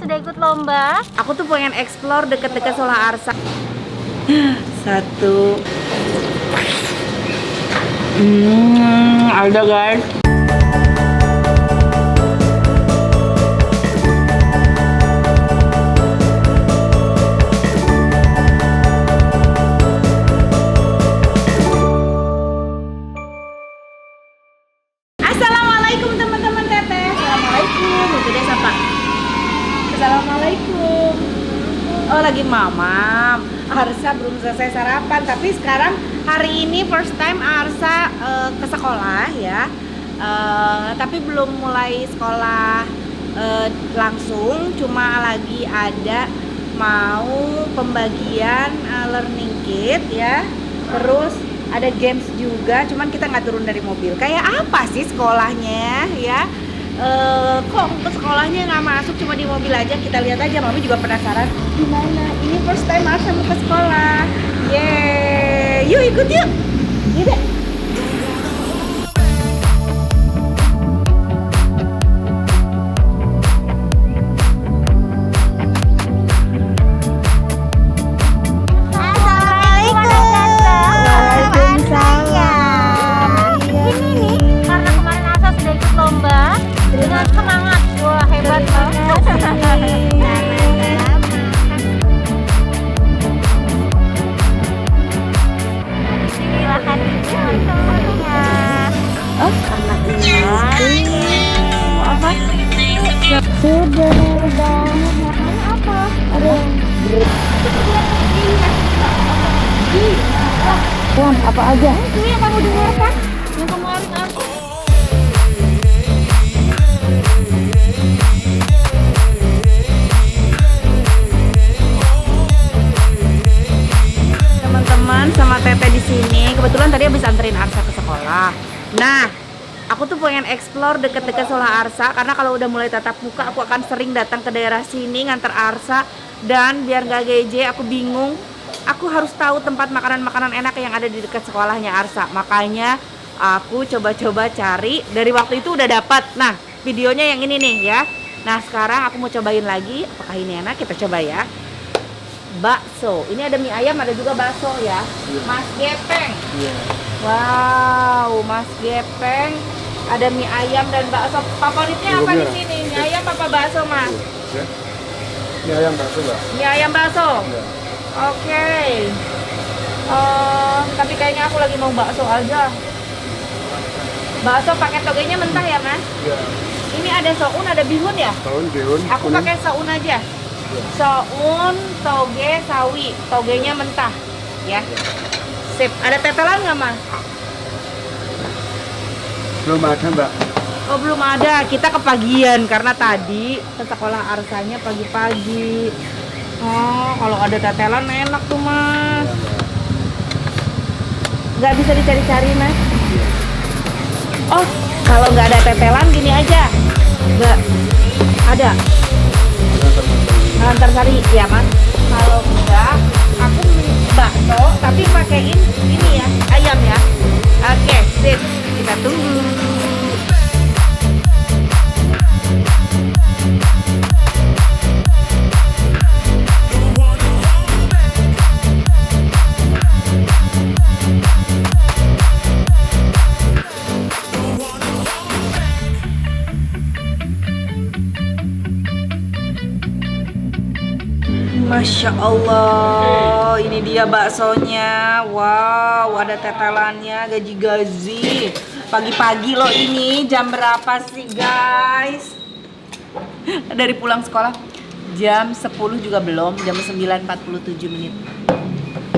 sudah ikut lomba? Aku tuh pengen explore deket-deket Sekolah Arsa. Satu. Ada guys. Assalamualaikum teman-teman teteh. Assalamualaikum. Itu dia siapa? Assalamualaikum. Oh lagi mamam. Arsa belum selesai sarapan, tapi sekarang hari ini first time Arsa ke sekolah ya. Tapi belum mulai sekolah langsung, cuma lagi ada mau pembagian learning kit ya. Terus ada games juga, cuman kita nggak turun dari mobil. Kayak apa sih sekolahnya ya? Kok ke sekolahnya nggak masuk, cuma di mobil aja. Kita lihat aja, mami juga penasaran gimana. Ini first time Arsa mau ke sekolah. Yeay, yuk ikut yuk. Yuk deh. Semangat, wah hebat banget. Silakan teman-temannya. Oh, karena ini apa? Sudah. Apa? Ada. Apa aja? Itu yang kamu dengarkan? Yang kemarin aku. Teman-teman sama Tete di sini. Kebetulan tadi habis anterin Arsa ke sekolah. Nah, aku tuh pengen explore deket-deket Sekolah Arsa karena kalau udah mulai tatap muka aku akan sering datang ke daerah sini nganter Arsa, dan biar gak geje aku bingung. Aku harus tahu tempat makanan-makanan enak yang ada di dekat sekolahnya Arsa. Makanya aku coba-coba cari. Dari waktu itu udah dapat. Nah, videonya yang ini nih ya. Nah, sekarang aku mau cobain lagi. Apakah ini enak? Kita coba ya. Bakso. Ini ada mie ayam, ada juga bakso ya. Mas Gepeng. Wow, Mas Gepeng. Ada mie ayam dan bakso. Favoritnya apa di sini? Mie ayam apa bakso, Mas? Mie ayam bakso, Mbak. Mie ayam bakso. Ya. Oke. Tapi kayaknya aku lagi mau bakso aja. Bakso pakai togenya mentah ya, Mas? Ya. Ini ada soun, ada bihun ya? Tahun bihun. Aku pakai soun aja. Soun, toge, sawi. Togenya mentah ya. Sip. Ada tetelan nggak, Mas? Belum ada, Mbak. Oh, belum ada. Kita kepagian karena tadi ke sekolah Arsanya pagi-pagi. Oh, kalau ada tetelan enak tuh, Mas. Nggak bisa dicari-cari, Mas? Oh, kalau nggak ada tetelan gini aja. Nggak ada. Antar cari ya, Mas. Kalau enggak, aku bakso tapi pakein ini ya, ayam ya. Oke, sip. Kita tunggu. Masya Allah, ini dia baksonya. Wow, ada tetelannya, gaji-gaji. Pagi-pagi loh ini, jam berapa sih guys? Dari pulang sekolah jam 10 juga belum, jam 9.47 menit.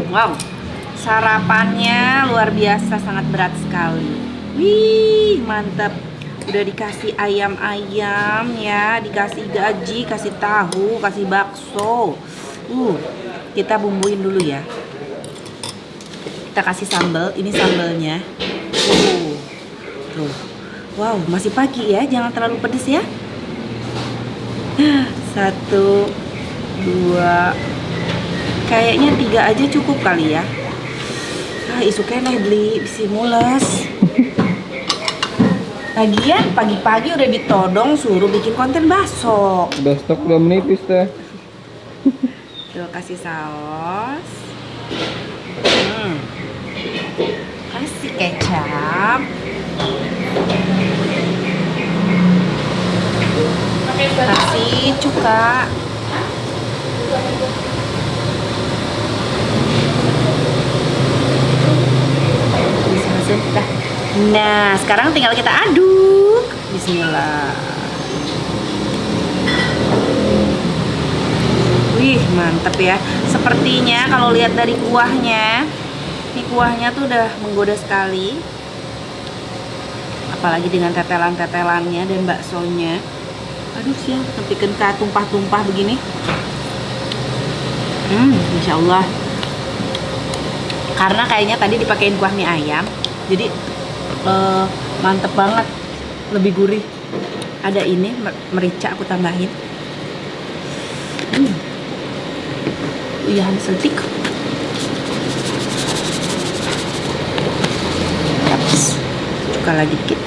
Wow, sarapannya luar biasa, sangat berat sekali. Wih, mantap. Udah dikasih ayam-ayam ya, dikasih gaji, kasih tahu, kasih bakso. Kita bumbuin dulu ya. Kita kasih sambal, ini sambalnya. Tuh. Wow, masih pagi ya, jangan terlalu pedes ya. 1, 2, kayaknya 3 aja cukup kali ya. Isu keneh beli bisi mules. Lagian pagi-pagi udah ditodong suruh bikin konten bakso. Udah stok udah menipis teh. Tuh kasih saus. Kasih kecap. Kasih cuka. Nah, sekarang tinggal kita aduk. Bismillah. Wih, mantep ya. Sepertinya kalau lihat dari kuahnya, ini kuahnya tuh udah menggoda sekali. Apalagi dengan tetelan-tetelannya dan baksonya. Aduh sih, sampai kena tumpah-tumpah begini. Insya Allah. Karena kayaknya tadi dipakein kuah mie ayam, jadi mantep banget, lebih gurih. Ada ini merica aku tambahin. Iya, sedikit. Yaps. Cuka lagi dikit.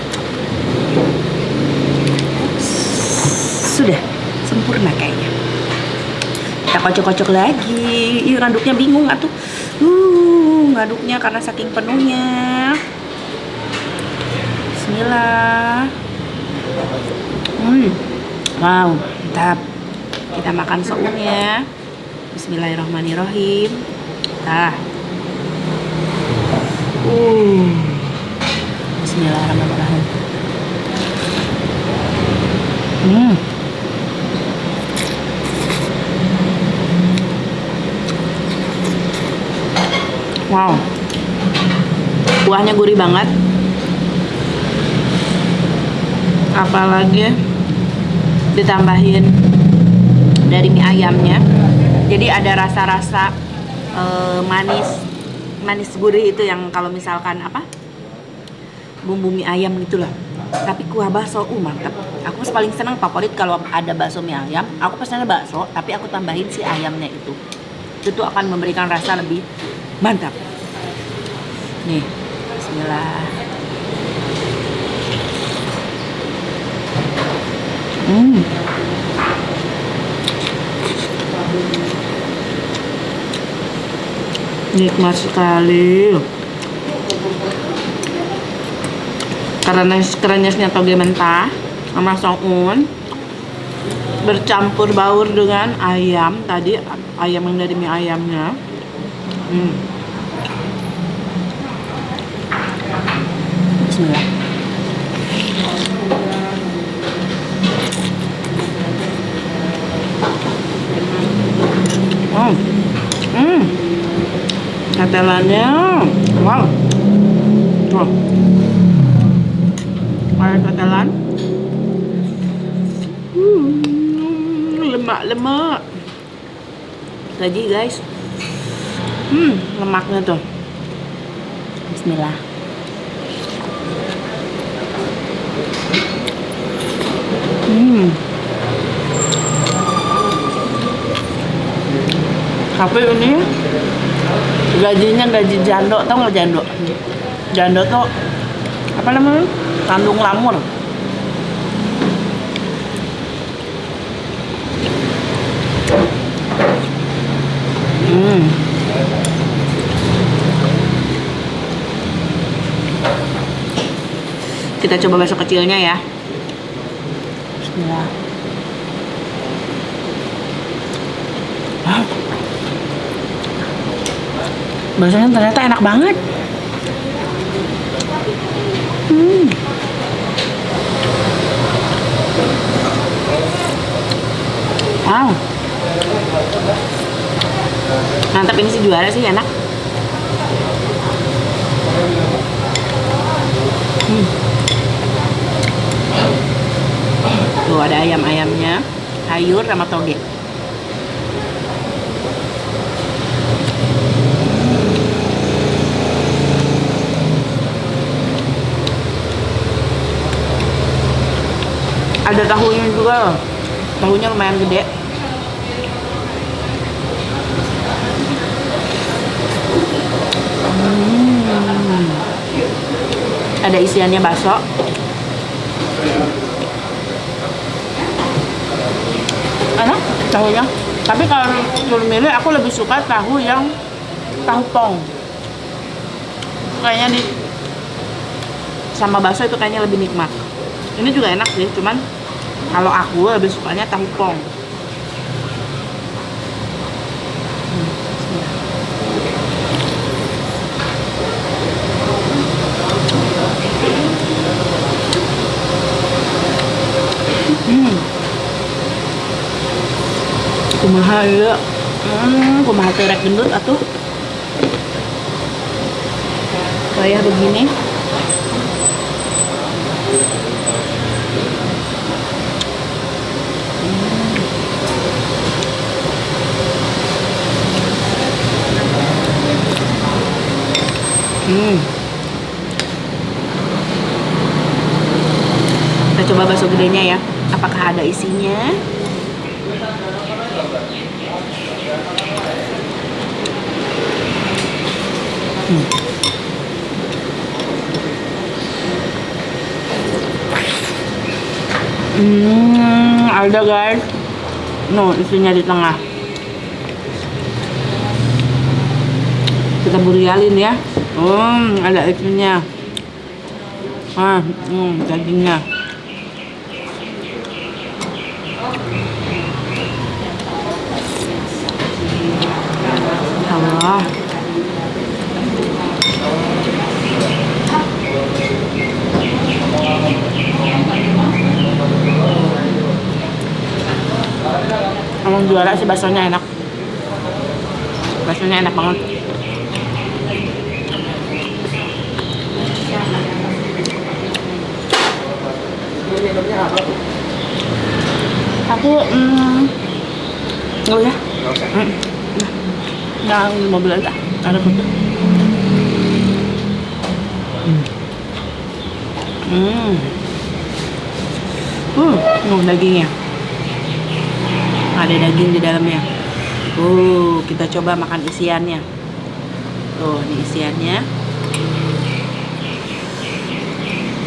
Sudah sempurna kayaknya. Kita kocok-kocok lagi. Ih, ngaduknya bingung atuh. Ngaduknya karena saking penuhnya. Bismillah. Wow, mantap. Kita makan sounnya. Bismillahirrahmanirrahim. Nah. Bismillahirrahmanirrahim. Wow, kuahnya gurih banget. Apalagi ditambahin dari mie ayamnya, jadi ada rasa-rasa manis gurih itu yang kalau misalkan bumbu mie ayam gitu loh. Tapi kuah bakso mantap. Aku paling senang favorit kalau ada bakso mie ayam, aku pesannya bakso tapi aku tambahin si ayamnya itu tuh akan memberikan rasa lebih mantap. Nih, bismillah. Nikmat sekali. Krenyesnya toge mentah sama soun bercampur baur dengan ayam tadi, ayam yang dari mie ayamnya. Bismillah. Tetelannya, wow. Ada tetelan, lemak. Gaji guys, lemaknya tuh. Bismillah. Tapi ini gajinya gaji jando, tau nggak jando? Jando tuh apa namanya? Kandung lamur. Kita coba bakso kecilnya ya. Bismillah. Baksonya ternyata enak banget. Wow. Mantap, ini sih juara sih, enak. Tuh ada ayam-ayamnya, sayur sama toge. Ada tahunya juga, tahunya lumayan gede. Ada isiannya bakso, tahunya. Tapi kalau suruh milih, aku lebih suka tahu yang tahu pong. Kayaknya nih sama bakso itu kayaknya lebih nikmat. Ini juga enak sih, cuman kalau aku lebih sukanya tahu pong. Kumaha ya, kumaha terek gendut atuh. Kayak begini. Kita coba bakso gedenya ya. Apakah ada isinya? Ada guys. No, isinya di tengah. Kita burialin ya. Ada isinya. Dagingnya. Allah. Emang juara sih baksonya enak. Baksonya enak banget. Aku enggak ya. Yang di mobil aja. Ada foto. Dagingnya. Ada daging di dalamnya. Kita coba makan isiannya. Tuh, ini isiannya.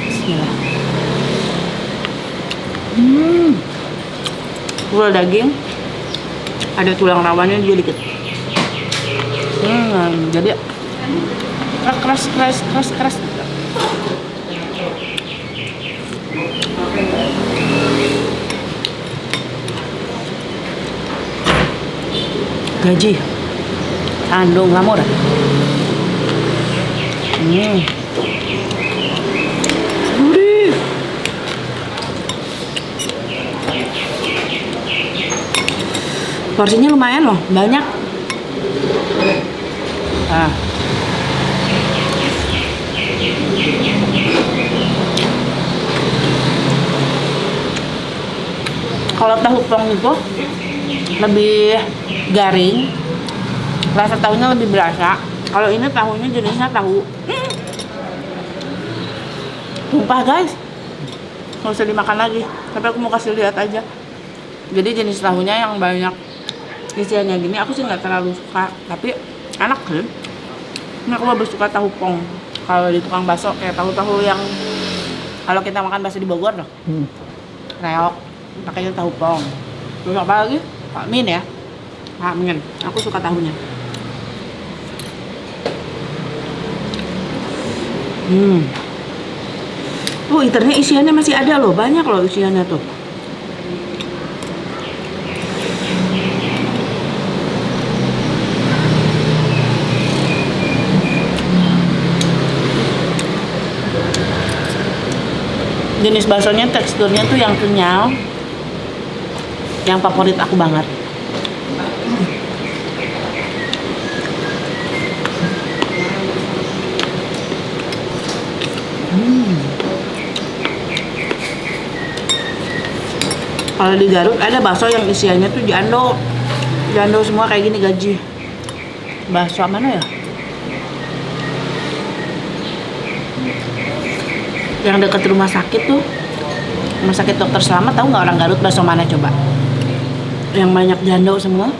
Bismillah. Full daging. Ada tulang rawanya juga dikit. Jadi keras. Gaji Sandung Lamur. Gurih. Porsinya lumayan loh, banyak. Kalau tahu pong itu lebih garing, rasa tahunya lebih berasa. Kalau ini tahunya jenisnya tahu tumpah guys, nggak usah dimakan lagi. Tapi aku mau kasih lihat aja. Jadi jenis tahunya yang banyak isiannya gini, aku sih nggak terlalu suka, tapi enak kan. Ini aku lebih suka tahu pong. Kalau di tukang bakso kayak tahu-tahu yang kalau kita makan bakso di Bogor loh, reok, pakainya tahu pong. Terus apa lagi? Pak Min ya. Pak Min. Aku suka tahunya. Iternya isiannya masih ada loh, banyak loh isiannya tuh. Jenis baksonya teksturnya tuh yang kenyal, yang favorit aku banget. Kalau di Garut ada bakso yang isiannya tuh jando semua kayak gini gaji. Bakso mana ya? Yang dekat rumah sakit tuh, rumah sakit Dokter Slamet, tahu nggak orang Garut bakso mana coba? Yang banyak jando semua.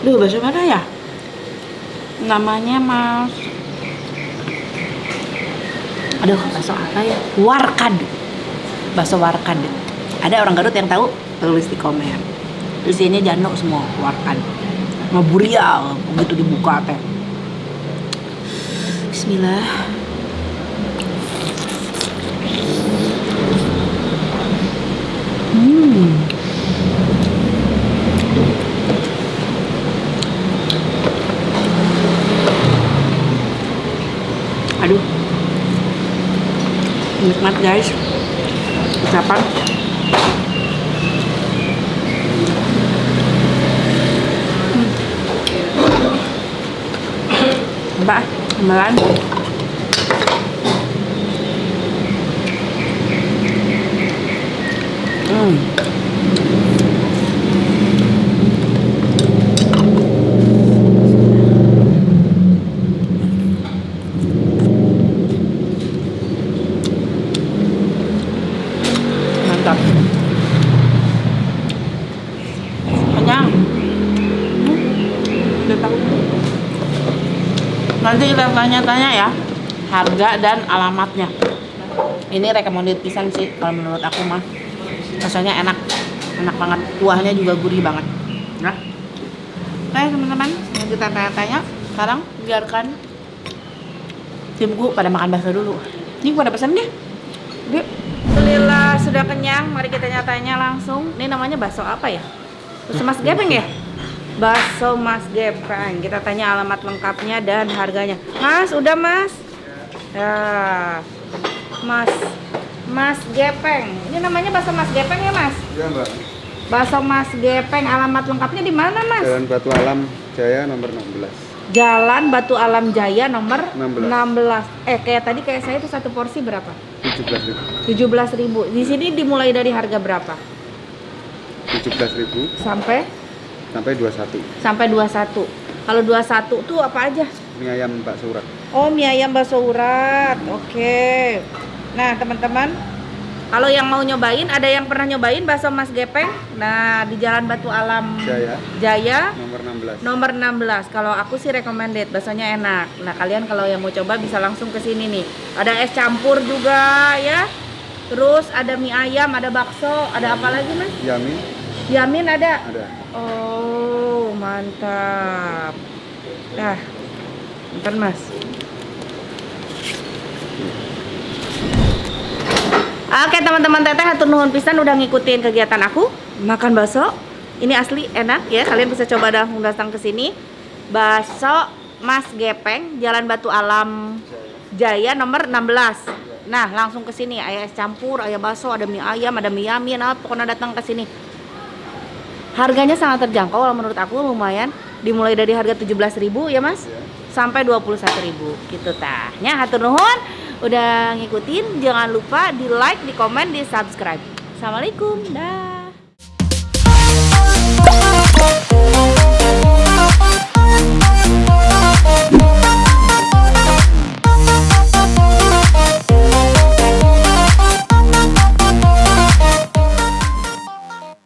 Duh, bakso mana ya? Namanya Mas. Aduh, bakso apa ya? Warkad. Bakso Warkad. Ada orang Garut yang tahu? Tulis di komen. Isinya jano semua keluarkan. Ngaburia begitu dibuka teh. Bismillah. Aduh, nikmat guys. Ucapan. Mbak, kemarin mantap, kenyang. Udah tahu. Nanti kita tanya-tanya ya harga dan alamatnya. Ini recommended pisan sih kalau menurut aku mah. Rasanya enak banget, kuahnya juga gurih banget. Nah, oke teman-teman, mau kita tanya-tanya. Sekarang biarkan timku pada makan bakso dulu. Ini pada pesan deh. Yuk. Alhamdulillah sudah kenyang. Mari kita tanya-tanya langsung. Ini namanya bakso apa ya? Bakso Mas Gepeng ya? Bakso Mas Gepeng. Kita tanya alamat lengkapnya dan harganya. Mas, udah Mas? Ya, Mas Gepeng. Ini namanya bakso Mas Gepeng ya Mas? Iya Mbak. Bakso Mas Gepeng. Alamat lengkapnya di mana Mas? Jalan Batu Alam Jaya nomor 16. Jalan Batu Alam Jaya nomor 16. 16. Kayak tadi kayak saya itu satu porsi berapa? 17.000. 17.000. Di sini dimulai dari harga berapa? 17.000 Sampai 21. sampai 21. Kalau 21 tuh apa aja? Mie ayam bakso urat. Oh, mie ayam bakso urat. Oke. Nah, teman-teman, kalau yang mau nyobain, ada yang pernah nyobain bakso Mas Gepeng? Nah, di Jalan Batu Alam Jaya Nomor 16. nomor 16. Kalau aku sih recommended, baksonya enak. Nah, kalian kalau yang mau coba bisa langsung ke sini nih. Ada es campur juga ya. Terus ada mie ayam, ada bakso, ada apa lagi Mas? Yamin Yamin ada? ada. Oh, mantap. Nah, bentar Mas. Oke teman-teman, teteh hatur nuhun pisan udah ngikutin kegiatan aku makan bakso. Ini asli enak ya, kalian bisa coba datang ke sini. Bakso Mas Gepeng, Jalan Batu Alam Jaya nomor 16. Nah, langsung ke sini. Ada es campur, ada bakso, ada mie ayam, ada mie yamin, pokoknya datang ke sini. Harganya sangat terjangkau kalau menurut aku, lumayan. Dimulai dari harga 17.000 ya Mas, sampai 21.000 gitu tah. Nya hatur nuhun udah ngikutin, jangan lupa di like, di komen, di subscribe. Assalamualaikum, dah.